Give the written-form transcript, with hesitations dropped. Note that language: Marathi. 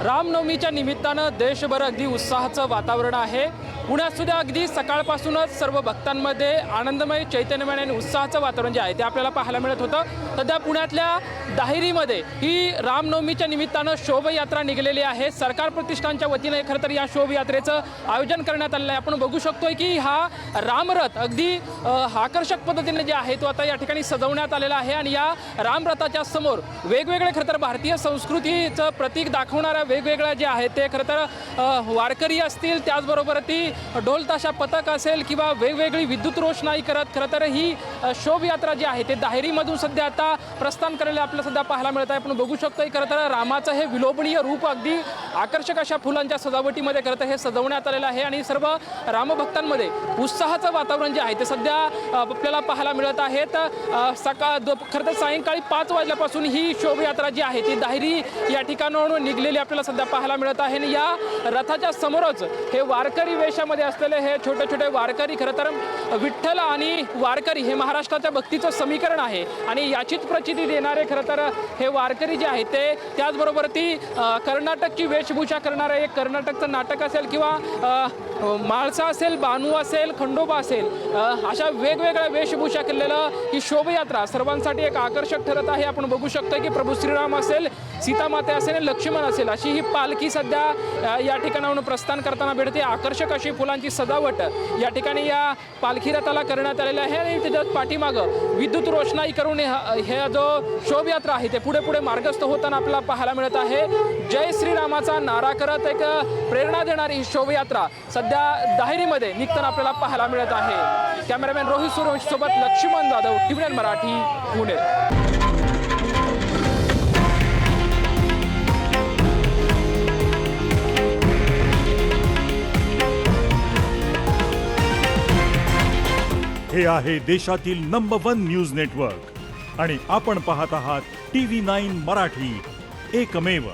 रामनवमीच्या निमित्तानं देशभर अगदी उत्साहाचं वातावरण आहे। पुण्यात सुद्धा अगदी सकाळपासूनच सर्व भक्तांमध्ये आनंदमय चैतन्यमय आणि उत्साहाचं वातावरण जे आहे ते आपल्याला पाहायला मिळत होतं। सध्या पुण्यातल्या दाहिरीमध्ये ही रामनवमीच्या निमित्तानं शोभायात्रा निघालेली आहे। सरकार प्रतिष्ठानच्या वतीने खरं तर या शोभायात्रेचं आयोजन करण्यात आलेलं आहे। आपण बघू शकतोय की हा रामरथ अगदी आकर्षक पद्धतीने जे आहे तो आता या ठिकाणी सजवण्यात आलेला आहे आणि या रामरथाच्या समोर वेगवेगळे खरं तर भारतीय संस्कृतीचं प्रतीक दाखवणाऱ्या वेगवेगळ्या जे आहेत ते खरं तर वारकरी असतील, त्याचबरोबर ती ढोल ताशा पथक असेल किंवा वेगवेगळी विद्युत रोषणाई करत खरं तर ही शोभायात्रा जी आहे ते दाहिरीमधून सध्या आता प्रस्थान करायला आपल्याला सध्या पाहायला मिळत आहे। आपण बघू शकतोय खरं तर रामाचं हे विलोभनीय रूप अगदी आकर्षक अशा फुलांच्या सजावटीमध्ये खरं तर हे सजवण्यात आलेलं आहे आणि सर्व रामभक्तांमध्ये उत्साहाचं वातावरण जे आहे ते सध्या आपल्याला पाहायला मिळत आहे। खरं तर सायंकाळी 5 वाजल्यापासून ही शोभायात्रा जी आहे ती दाहिरी या ठिकाणावरून निघलेली आपल्याला सध्या पाहायला मिळत आहे आणि या रथाच्या समोरच हे वारकरी वेशामध्ये असलेले हे छोटे छोटे वारकरी खरं तर विठ्ठल आणि वारकरी हे महाराष्ट्राच्या भक्तीचं समीकरण आहे आणि याचीच प्रचिती देणारे खरं तर हे वारकरी जे आहेत ते त्याचबरोबर ती कर्नाटकची वेशभूषा करणारे एक कर्नाटकचं नाटक असेल किंवा माळसा असेल, बानू असेल, खंडोबा असेल, अशा वेगवेगळ्या वेशभूषा केलेलं ही शोभायात्रा सर्वांसाठी एक आकर्षक ठरत आहे। आपण बघू शकतो की प्रभू श्रीराम असेल, सीतामाता असेल, लक्ष्मण असेल अशी ही पालखी सध्या या ठिकाणाहून प्रस्थान करताना भेटते। आकर्षक अशी फुलांची सजावट या ठिकाणी या पालखी रथाला करण्यात आलेली आहे आणि त्याच्यात पाठीमागं विद्युत रोषणाई करून हे जो शोभायात्रा आहे ते पुढे पुढे मार्गस्थ होताना आपल्याला पाहायला मिळत आहे। जय श्रीरामाचा नारा करत एक प्रेरणा देणारी ही शोभायात्रा सध्या दाहिरीमध्ये निघताना आपल्याला पाहायला मिळत आहे। कॅमेरामॅन रोहित सूर्यवंशी सोबत लक्ष्मण जाधव, टीव्ही मराठी, पुणे। हे आहे देशातील नंबर 1 न्यूज नेटवर्क आणि आपण पाहत आहात TV9 मराठी, एकमेव।